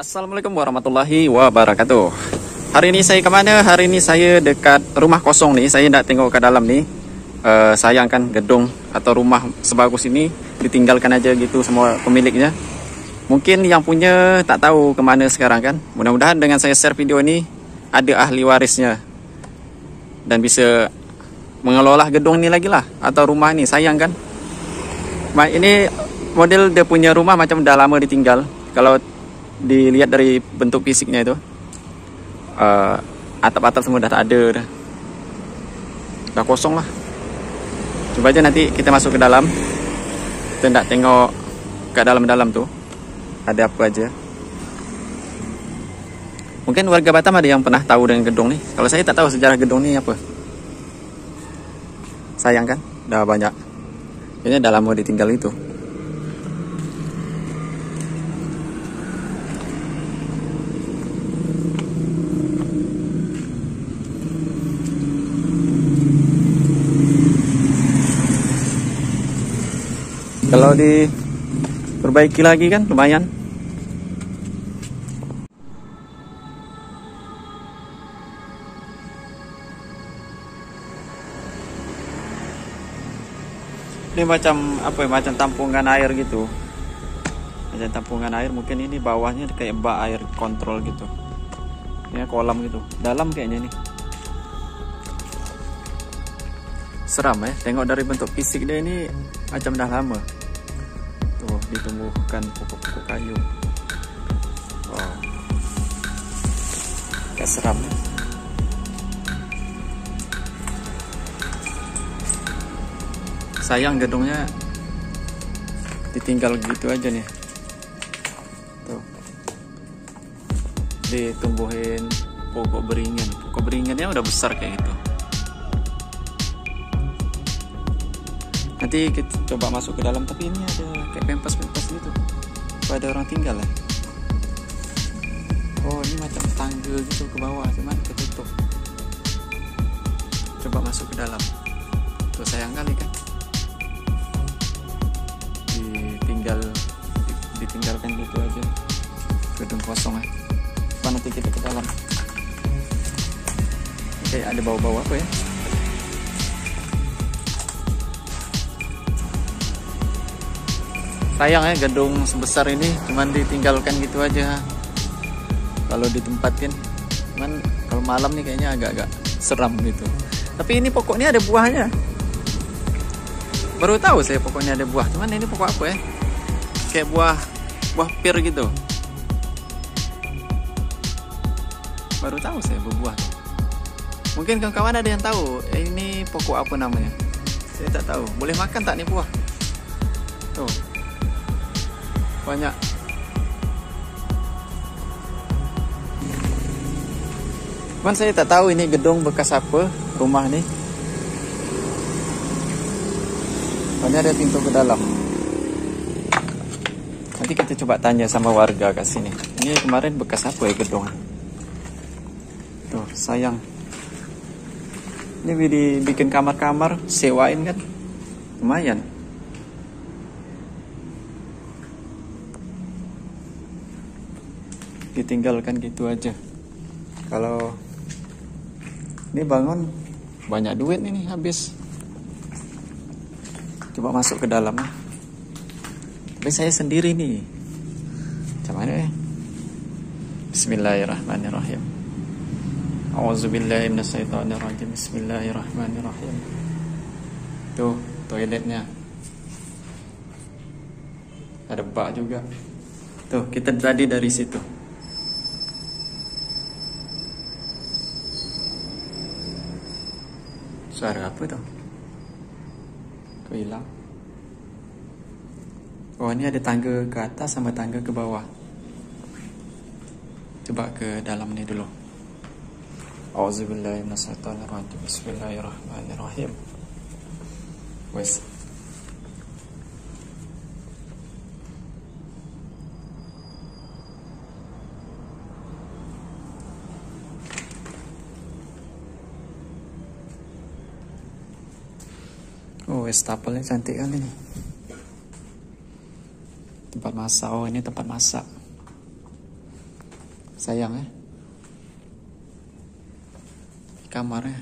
Assalamualaikum warahmatullahi wabarakatuh. Hari ini saya kemana? Hari ini saya dekat rumah kosong nih. Saya nak tengok ke dalam nih. Sayang kan gedung atau rumah sebagus ini ditinggalkan aja gitu semua pemiliknya. Mungkin yang punya tak tahu kemana sekarang kan. Mudah-mudahan dengan saya share video ini ada ahli warisnya dan bisa mengelola gedung ini lagi lah, atau rumah ini. Sayang kan. Ini model dia punya rumah macam udah lama ditinggal. Kalau dilihat dari bentuk fisiknya itu, atap-atap semua udah tak ada, udah kosong lah. Coba aja nanti kita masuk ke dalam, kita nak tengok ke dalam-dalam tuh ada apa aja. Mungkin warga Batam ada yang pernah tahu dengan gedung nih. Kalau saya tak tahu sejarah gedung ini apa. Sayang kan, udah banyak. Ini udah lama ditinggal itu. Kalau diperbaiki lagi kan lumayan. Ini macam apa ya, macam tampungan air gitu. Macam tampungan air, mungkin ini bawahnya kayak bak air kontrol gitu. Ini kolam gitu. Dalam kayaknya nih. Seram ya, tengok dari bentuk fisik dia ini macam dah lama. Tuh, ditumbuhkan pokok-pokok kayu. Wow. Kayak seram ya. Sayang gedungnya ditinggal gitu aja nih. Tuh. Ditumbuhin pokok beringin. Pokok beringinnya udah besar kayak gitu. Nanti kita coba masuk ke dalam, tapi ini ada kayak pempas-pempas gitu. Ada orang tinggal ya. Oh, ini macam tangga gitu ke bawah, cuman ketutup. Coba masuk ke dalam. Tuh, sayang kali kan. Ditinggalkan gitu aja. Gedung kosong ya. Coba nanti kita ke dalam. Oke, ada bau-bau apa ya? Sayang ya, gedung sebesar ini cuman ditinggalkan gitu aja. Kalau ditempatin, cuman kalau malam nih kayaknya agak-agak seram gitu. Tapi ini pokoknya ada buahnya. Baru tahu saya pokoknya ada buah. Cuman ini pokok apa ya? Kayak buah pir gitu. Baru tahu saya berbuah. Mungkin kawan-kawan ada yang tahu ini pokok apa namanya. Saya tak tahu. Boleh makan tak nih buah? Tuh. Banyak. Cuman saya tak tahu ini gedung bekas apa, rumah nih. Soalnya ada pintu ke dalam. Nanti kita coba tanya sama warga ke sini. Ini kemarin bekas apa ya gedung? Tuh, sayang. Ini dibikin kamar-kamar, sewain kan? Lumayan. Ditinggalkan gitu aja. Kalau ini bangun banyak duit ini habis. Coba masuk ke dalam. Tapi saya sendiri nih. Macam mana ya? Bismillahirrahmanirrahim. A'udzubillahi minasyaitonirrajim. Bismillahirrahmanirrahim. Tuh, toiletnya. Ada bak juga. Tuh, kita tadi dari situ. Suara apa tuh? Kok hilang? Oh, ini ada tangga ke atas sama tangga ke bawah. Coba ke dalam ni dulu. Auzubillahi minasyaitonirrajim. Bismillahirrahmanirrahim. Wes. Oh, wastafel-nya cantik kali nih. Tempat masak. Oh, ini tempat masak. Sayang ya. Kamarnya.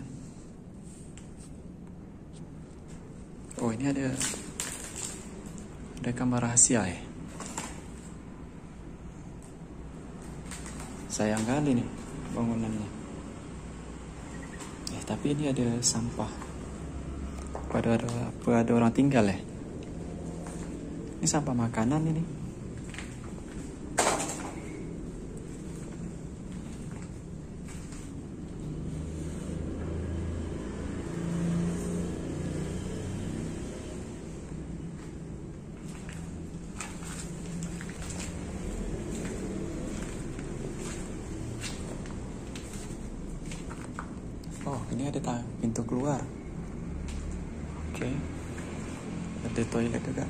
Oh, ini ada kamar rahasia ya. Sayang kali nih bangunannya. Tapi ini ada sampah. Ada orang tinggal ya. Ini sampah makanan ini. Oh, ini ada pintu keluar. Oke. Ada toilet juga.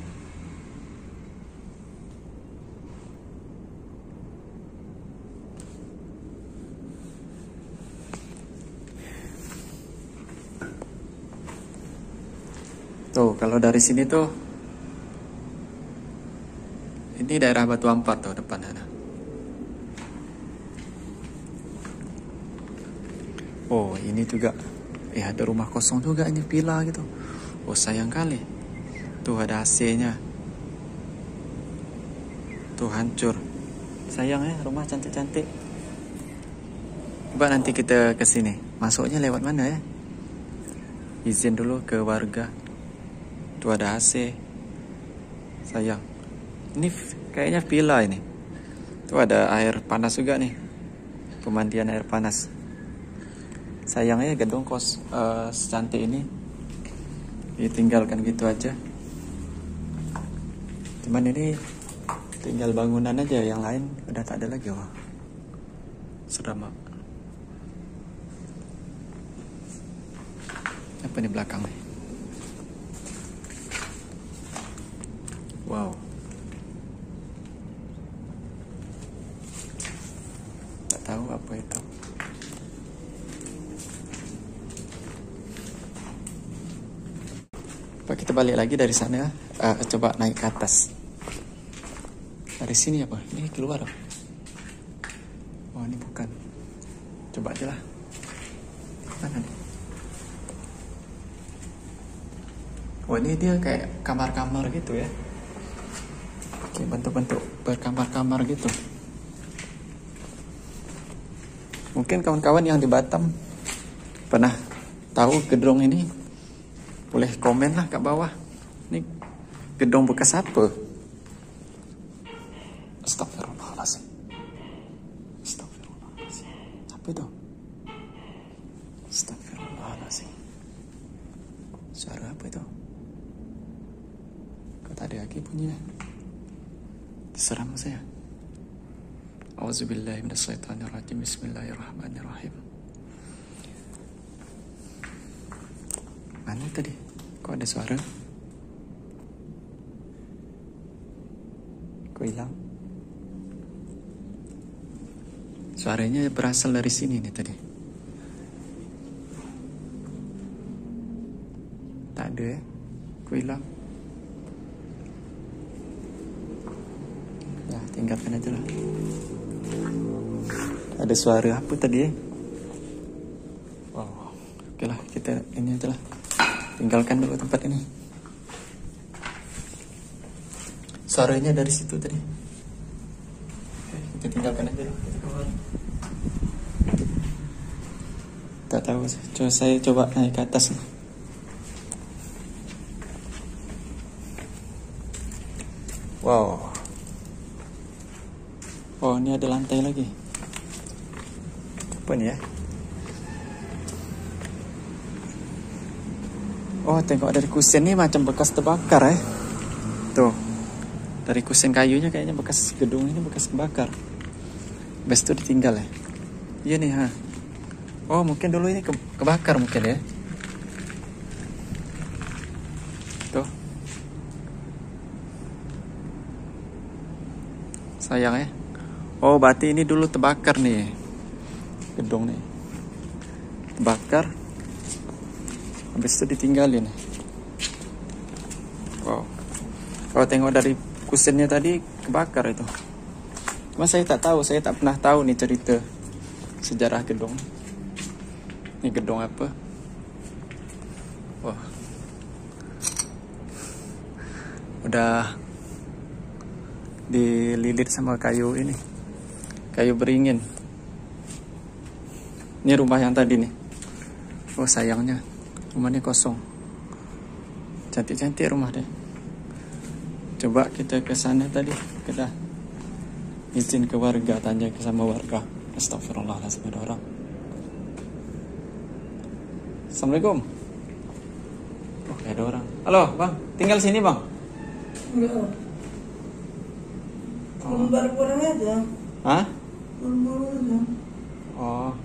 Tuh, kalau dari sini tuh, ini daerah Batu Ampar tuh depan sana. Oh, ini juga, ada rumah kosong juga, ini villa gitu. Oh, sayang kali. Tuh ada AC-nya. Tuh hancur. Sayang ya, rumah cantik-cantik. Coba nanti kita ke sini. Masuknya lewat mana ya? Izin dulu ke warga. Tuh ada AC. Sayang. Ini kayaknya villa ini. Tuh ada air panas juga nih. Pemandian air panas. Sayangnya gedung kos secantik ini ditinggalkan gitu aja. Cuman ini tinggal bangunan aja, yang lain udah tak ada lagi. Wah, seram. Apa di belakang nih? Wow. Tak tahu apa itu. Kita balik lagi dari sana. Coba naik ke atas. Dari sini apa? Ini keluar. Oh, ini bukan. Coba aja lah. Mana nih? Oh, ini dia kayak kamar-kamar gitu ya. Kayak bentuk-bentuk berkamar-kamar gitu. Mungkin kawan-kawan yang di Batam pernah tahu gedung ini, boleh komen lah ke bawah. Ini gedung bekas apa? Astagfirullahaladzim. Astagfirullahaladzim. Apa itu? Astagfirullahaladzim. Suara apa itu? Kok tadi lagi bunyinya? Diseram saya. Auzubillahi minasyaitonirrajim. Bismillahirrahmanirrahim. Mana tadi? Kok ada suara? Kok hilang? Suaranya berasal dari sini nih tadi. Tak ada ya? Kok hilang? Ya, tinggalkan aja lah. Ada suara apa tadi ya? Wow. Oke lah, kita ini aja lah. Tinggalkan dulu tempat ini. Suaranya dari situ tadi. Oke, kita tinggalkan aja lah. Kita keluar. Tak tahu sih. Saya coba naik ke atas nih. Wow. Oh, ini ada lantai lagi. Apa nih ya? Oh, tengok dari kusen nih macam bekas terbakar ya. Tuh. Dari kusen kayunya kayaknya bekas gedung ini bekas kebakar. Habis itu ditinggal ya. Iya nih, ha. Oh, mungkin dulu ini kebakar mungkin ya. Tuh. Sayang ya. Oh, berarti ini dulu terbakar nih. Gedung nih. Terbakar. Habis itu ditinggalin. Wow. Kalau tengok dari kusennya tadi kebakar itu. Cuma saya tak tahu, saya tak pernah tahu nih cerita sejarah gedung. Ini gedung apa? Wah, udah dililit sama kayu ini, kayu beringin. Ini rumah yang tadi nih. Oh sayangnya rumahnya kosong. Cantik-cantik rumah deh. Coba kita ke sana tadi, kita izin ke warga, tanya ke sama warga. Astagfirullahaladzim, ada orang. Assalamualaikum. Oh, ada orang. Halo, bang. Tinggal sini, bang? Enggak. Baru pulang aja. Hah? Baru aja. Oh.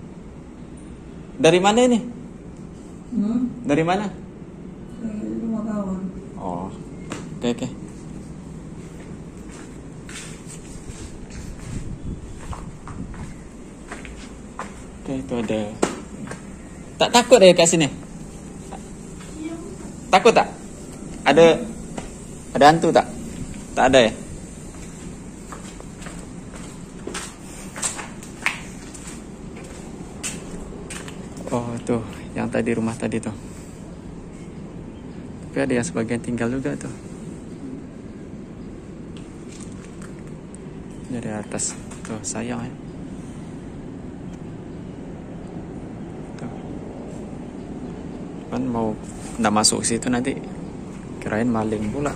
Dari mana ini? Dari mana? Dari rumah kawan. Oh. Oke, oke. Oke, itu ada. Tak takut ya ke sini? Takut tak? Ada hantu tak? Tak ada ya? Oh, tuh, yang tadi rumah tadi tuh. Tapi ada yang sebagian tinggal juga tuh. Dari atas. Tuh, sayang ya. Kan mau nggak masuk situ nanti kirain maling pula.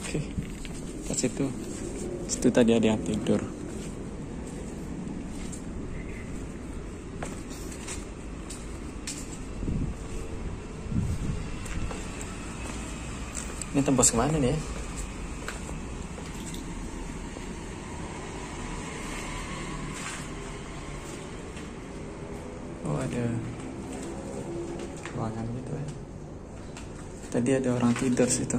Oke, pas itu tadi ada yang tidur. Ini tembus kemana nih ya? Oh, ada ruangan gitu ya. Tadi ada orang tidur situ.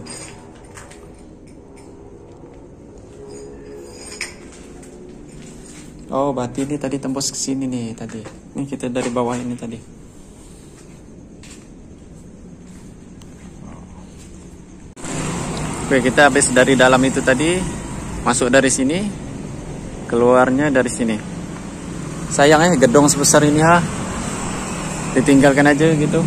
Oh, berarti ini tadi tembus ke sini nih tadi. Ini kita dari bawah ini tadi. Oke, kita habis dari dalam itu tadi, masuk dari sini, keluarnya dari sini. Sayangnya gedung sebesar ini ditinggalkan aja gitu.